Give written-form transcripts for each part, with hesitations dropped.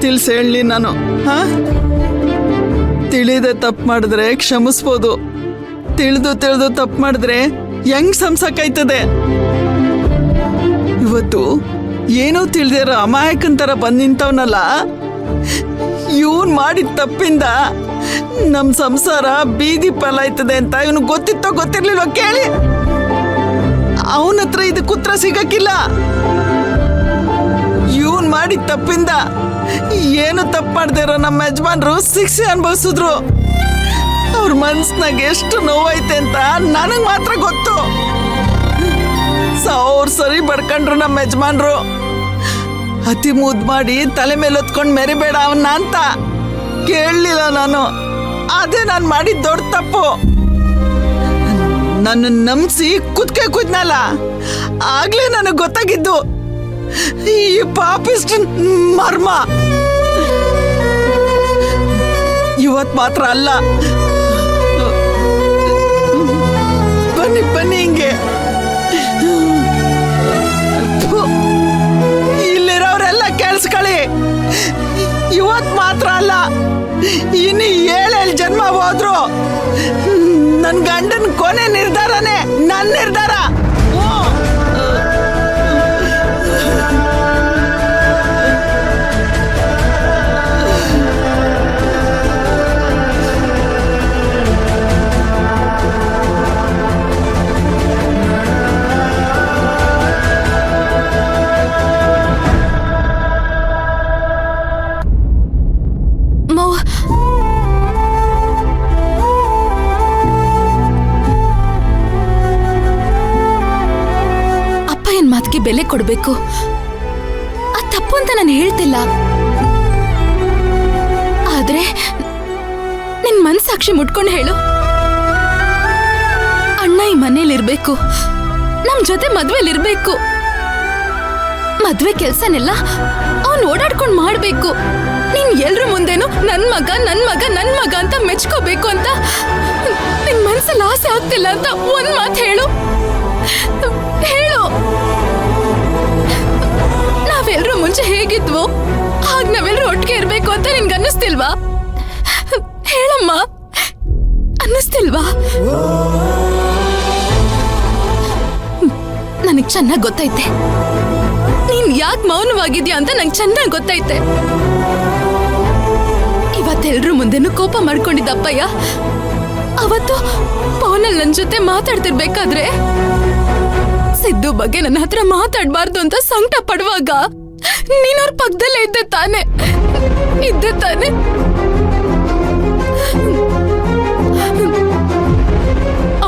ತಿಳಿಸಿ ಹೇಳಲಿ ನಾನು? ಹಾ, ತಿಳಿದೆ ತಪ್ಪು ಮಾಡಿದ್ರೆ ಕ್ಷಮಿಸ್ಬೋದು, ತಿಳಿದು ತಪ್ಪು ಮಾಡಿದ್ರೆ ಹೆಂಗ್ ಸಂಸಕ್ಕಾಯ್ತದೆ? ಇವತ್ತು ಏನೋ ತಿಳಿದಿರೋ ಅಮಾಯಕನ್ ಥರ ಬಂದು ನಿಂತವನಲ್ಲ, ಇವನ್ ಮಾಡಿದ ತಪ್ಪಿಂದ ನಮ್ ಸಂಸಾರ ಬೀದಿ ಪಾಲಾಯ್ತದೆ ಅಂತ ಇವನು ಗೊತ್ತಿತ್ತೋ ಗೊತ್ತಿರ್ಲಿಲ್ವ ಕೇಳಿ. ಅವನ ಹತ್ರ ಇದಕ್ಕೆ ಉತ್ತರ ಸಿಗಕ್ಕಿಲ್ಲ. ಇವನ್ ಮಾಡಿದ ತಪ್ಪಿಂದ ಏನು ತಪ್ಪು ಮಾಡ್ದಿರೋ ನಮ್ಮ ಯಜಮಾನ್ರು ಶಿಕ್ಷೆ ಅನುಭವಿಸಿದ್ರು. ಅವ್ರ ಮನ್ಸ್ನಾಗ ಎಷ್ಟು ನೋವೈತೆ ಅಂತ ನನಗ್ ಮಾತ್ರ ಗೊತ್ತು. ಅವ್ರು ಸರಿ ಬಡ್ಕೊಂಡ್ರು ನಮ್ಮ ಯಜಮಾನ್ರು. ಅತಿ ಮುದ್ದು ಮಾಡಿ ತಲೆ ಮೇಲೆ ಹೊತ್ಕೊಂಡು ಮೆರಿಬೇಡ ಅವನ್ನ ಅಂತ ಕೇಳಲಿಲ್ಲ ನಾನು. ಅದೇ ನಾನು ಮಾಡಿದ ದೊಡ್ಡ ತಪ್ಪು. ನನ್ನ ನಂಬಿಸಿ ಕುದ್ನಲ್ಲ, ಆಗ್ಲೇ ನನಗೆ ಗೊತ್ತಾಗಿದ್ದು ಈ ಪಾಪಿಸ್ಟ್ ಮರ್ಮ. ಇವತ್ ಮಾತ್ರ ಅಲ್ಲ, ಬನ್ನಿ ಹಿಂಗೆ ಇಲ್ಲಿರೋರೆಲ್ಲ ಕೇಳಿಸ್ಕೊಳ್ಳಿ. ಇವತ್ ಮಾತ್ರ ಅಲ್ಲ, ಇನ್ನು 7 ಜನ್ಮ ಹೋದ್ರು ನನ್ ಗಂಡನ್ ಕೊನೆ ನಿರ್ಧಾರನೇ ನನ್ನ ನಿರ್ಧಾರ. ಮಾತಿಗೆ ಬೆಲೆ ಕೊಡ್ಬೇಕು. ಅದು ತಪ್ಪು ಅಂತ ನಾನು ಹೇಳ್ತಿಲ್ಲ, ಆದ್ರೆ ನಿನ್ ಮನಸಾಕ್ಷಿ ಮುಟ್ಕೊಂಡು ಹೇಳು. ಅಣ್ಣ ಈ ಮನೇಲಿರ್ಬೇಕು, ನಮ್ ಜೊತೆ ಮದ್ವೆಲಿರ್ಬೇಕು. ಮದ್ವೆ ಕೆಲ್ಸನೆಲ್ಲ ಅವನ್ ಓಡಾಡ್ಕೊಂಡ್ ಮಾಡ್ಬೇಕು. ನೀನ್ ಎಲ್ರ ಮುಂದೆನು ನನ್ ಮಗ ಅಂತ ಮೆಚ್ಕೋಬೇಕು ಅಂತ ನಿನ್ ಮನ್ಸಲ್ಲಿ ಆಸೆ ಆಗ್ತಿಲ್ಲ ಅಂತ ಒಂದ್ ಮಾತು ಹೇಳು. ನಾವೆಲ್ರೂ ಮುಂಚೆ ಹೇಗಿದ್ವು ಹಾಗ ನಾವೆಲ್ರೂ ಒಟ್ಟಿಗೆ ಇರ್ಬೇಕು ಅಂತ ನಿನ್ಗೆ ಅನ್ನಿಸ್ತಿಲ್ವಾ? ಹೇಳಮ್ಮ, ಅನ್ನಿಸ್ತಿಲ್ವಾ? ನನಗ್ ಚೆನ್ನಾಗ್ ಗೊತ್ತೈತೆ ನೀನ್ ಯಾಕೆ ಮೌನವಾಗಿದ್ಯಾ ಅಂತ ನಂಗೆ ಚೆನ್ನಾಗ್ ಗೊತ್ತೈತೆ. ಇವತ್ತೆಲ್ರೂ ಮುಂದೆನೂ ಕೋಪ ಮಾಡ್ಕೊಂಡಿದ್ದಪ್ಪಯ್ಯ. ಅವತ್ತು ಫೋನಲ್ಲಿ ನನ್ ಜೊತೆ ಮಾತಾಡ್ತಿರ್ಬೇಕಾದ್ರೆ ಸಿದ್ದು ಬಗ್ಗೆ ನನ್ನ ಹತ್ರ ಮಾತಾಡ್ಬಾರ್ದು ಅಂತ ಸಂಕಟ ಪಡುವಾಗ ನೀನ್ ಅವ್ರ ಪಕ್ಕದಲ್ಲೇ ಇದ್ದೆ ತಾನೆ?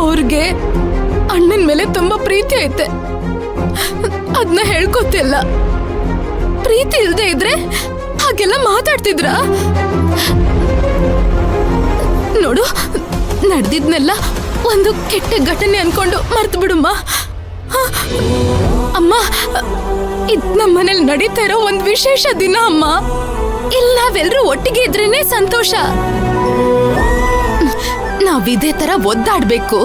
ಅವ್ರಿಗೆ ಅಣ್ಣನ ಮೇಲೆ ತುಂಬಾ ಪ್ರೀತಿ ಐತೆ, ಅದನ್ನ ಹೇಳ್ಕೊತಿಲ್ಲ. ಪ್ರೀತಿ ಇಲ್ದೆ ಇದ್ರೆ ಹಾಗೆಲ್ಲ ಮಾತಾಡ್ತಿದ್ರ? ನೋಡು, ನಡೆದಿದ್ನೆಲ್ಲ ಒಂದು ಕೆಟ್ಟ ಘಟನೆ ಅನ್ಕೊಂಡು ಮರ್ತು ಬಿಡುಮ್ಮ. ಅಮ್ಮ, ಇದ್ ನಮ್ಮ ಮನೇಲಿ ನಡೀತಾ ಇರೋ ಒಂದ್ ವಿಶೇಷ ದಿನ ಅಮ್ಮ. ಇಲ್ಲಿ ನಾವೆಲ್ರೂ ಒಟ್ಟಿಗೆ ಇದ್ರೇನೆ ಸಂತೋಷ. ನಾವ್ ಇದೇ ತರ ಒದ್ದಾಡ್ಬೇಕು,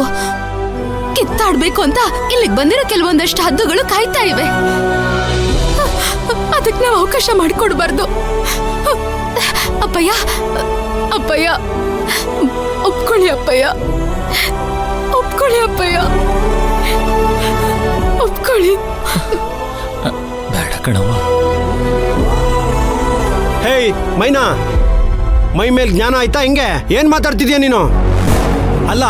ಕಿತ್ತಾಡ್ಬೇಕು ಅಂತ ಇಲ್ಲಿಗೆ ಬಂದಿರೋ ಕೆಲವೊಂದಷ್ಟು ಹದ್ದುಗಳು ಕಾಯ್ತಾ ಇವೆ. ಅದಕ್ಕೆ ನಾವು ಅವಕಾಶ ಮಾಡಿಕೊಡ್ಬಾರ್ದು. ಅಪ್ಪಯ್ಯ, ಒಪ್ಕೊಳ್ಳಿ ಅಪ್ಪಯ್ಯ, ಒಪ್ಕೊಳ್ಳಿ. ಬೇಡ ಕಣವ್ವ. ಹೇಯ್ ಮೈನಾ, ಮೈ ಮೇಲೆ ಜ್ಞಾನ ಆಯ್ತಾ? ಹಿಂಗೆ ಏನ್ ಮಾತಾಡ್ತಿದ್ಯಾ ನೀನು? ಅಲ್ಲ,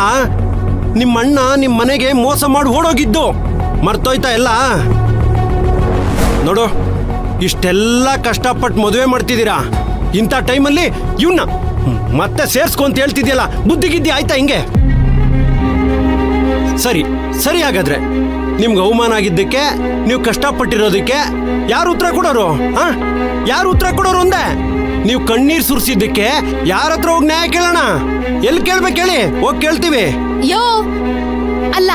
ನಿಮ್ಮ ಅಣ್ಣ ನಿಮ್ಮ ಮನೆಗೆ ಮೋಸ ಮಾಡಿ ಓಡೋಗಿದ್ದು ಮರ್ತೋಯ್ತಾ ಎಲ್ಲ? ನೋಡು, ಇಷ್ಟೆಲ್ಲ ಕಷ್ಟಪಟ್ಟು ಮದುವೆ ಮಾಡ್ತಿದ್ದೀರಾ, ಇಂಥ ಟೈಮಲ್ಲಿ ಇವನ್ನ ಮತ್ತೆ ಸೇರ್ಸ್ಕೊಂತ ಹೇಳ್ತಿದ್ಯಲ್ಲ, ಬುದ್ಧಿಗಿದ್ದಿ ಆಯ್ತಾ ಹಿಂಗೆ? ಸರಿ ಹಾಗಾದ್ರೆ ನಿಮ್ಗೆ ಅವಮಾನ ಆಗಿದ್ದಕ್ಕೆ, ನೀವು ಕಷ್ಟಪಟ್ಟಿರೋದಕ್ಕೆ ಯಾರು ಉತ್ತರ ಕೊಡೋರು? ಯಾರು ಉತ್ತರ ಕೊಡೋರು ಅಂದೆ? ನೀವು ಕಣ್ಣೀರ್ ಸುರಿಸಿದ್ದಕ್ಕೆ ಯಾರ ಹತ್ರ ಹೋಗಿ ನ್ಯಾಯ ಕೇಳೋಣ? ಎಲ್ಲಿ ಕೇಳ್ಬೇಕು ಹೇಳಿ, ಹೋಗಿ ಕೇಳ್ತೀವಿ. ಯೋ ಅಲ್ಲ,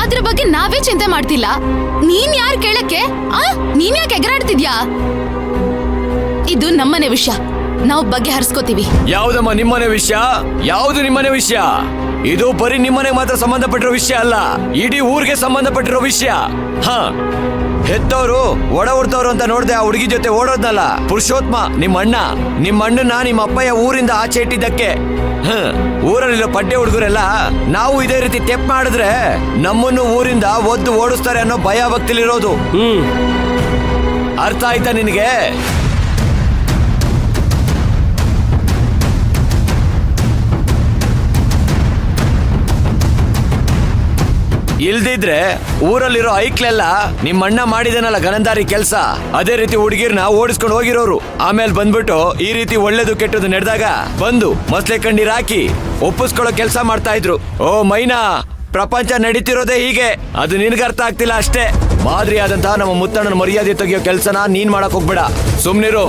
ಅದ್ರ ಬಗ್ಗೆ ನಾವೇ ಚಿಂತೆ ಮಾಡ್ತಿಲ್ಲ. ನೀನ್ ಯಾರು ಕೇಳಕ್ಕೆ? ನೀನ್ ಯಾಕೆ ಎಗರಾಡ್ತಿದ್ಯಾ? ಇದು ನಮ್ಮನೆ ವಿಷಯ, ನಾವು ಬಗ್ಗೆ ಹರಿಸ್ಕೋತೀವಿ. ಯಾವ್ದಮ್ಮ ನಿಮ್ಮನೆ ವಿಷಯ? ಯಾವ್ದು ನಿಮ್ಮನೆ ವಿಷಯ? ಇದು ಬರೀ ನಿಮ್ಮನೆಗೆ ಮಾತ್ರ ಸಂಬಂಧಪಟ್ಟಿರೋ ವಿಷಯ ಅಲ್ಲ, ಇಡೀ ಊರಿಗೆ ಸಂಬಂಧಪಟ್ಟಿರೋ ವಿಷಯ. ಹೆತ್ತವ್ರು ಒಡ ಹುಡ್ತವ್ರು ಅಂತ ನೋಡ್ದೆ ಆ ಹುಡುಗಿ ಜೊತೆ ಓಡೋದ್ನಲ್ಲ ಪುರುಷೋತ್ಮ ನಿಮ್ಮ ಅಣ್ಣನ ನಿಮ್ಮ ಅಪ್ಪಯ್ಯ ಊರಿಂದ ಆಚೆ ಇಟ್ಟಿದ್ದಕ್ಕೆ ಊರಲ್ಲಿರೋ ಪಡ್ಡೆ ಹುಡುಗರೆಲ್ಲ ನಾವು ಇದೇ ರೀತಿ ತೆಪ್ ಮಾಡಿದ್ರೆ ನಮ್ಮನ್ನು ಊರಿಂದ ಒದ್ದು ಓಡಿಸ್ತಾರೆ ಅನ್ನೋ ಭಯ ಭಕ್ತಿಲಿರೋದು. ಅರ್ಥ ಆಯ್ತಾ ನಿನಗೆ? ಇಲ್ದಿದ್ರೆ ಊರಲ್ಲಿರೋ ಐಕ್ಲೆಲ್ಲ ನಿಮ್ಮ ಅಣ್ಣ ಮಾಡಿದನಲ್ಲ ಗಣಂದಾರಿ ಕೆಲ್ಸ, ಅದೇ ರೀತಿ ಹುಡುಗಿರ್ನ ಓಡಿಸ್ಕೊಂಡು ಹೋಗಿರೋರು. ಆಮೇಲೆ ಬಂದ್ಬಿಟ್ಟು ಈ ರೀತಿ ಒಳ್ಳೇದು ಕೆಟ್ಟದ್ದು ನಡೆದಾಗ ಬಂದು ಮಸ್ಲೆ ಕಣ್ಣೀರ್ ಹಾಕಿ ಒಪ್ಪಿಸ್ಕೊಳ್ಳೋ ಕೆಲಸ ಮಾಡ್ತಾ ಇದ್ರು. ಓ ಮೈನಾ, ಪ್ರಪಂಚ ನಡೀತಿರೋದೇ ಹೀಗೆ. ಅದು ನಿನ್ಗೆ ಅರ್ಥ ಆಗ್ತಿಲ್ಲ ಅಷ್ಟೇ. ಮಾದರಿ ಆದಂತಹ ನಮ್ಮ ಮುತ್ತಣ್ಣನ ಮರ್ಯಾದೆ ತೆಗಿಯೋ ಕೆಲ್ಸನ ನೀನ್ ಮಾಡಕ್ ಹೋಗ್ಬೇಡ, ಸುಮ್ನಿರು.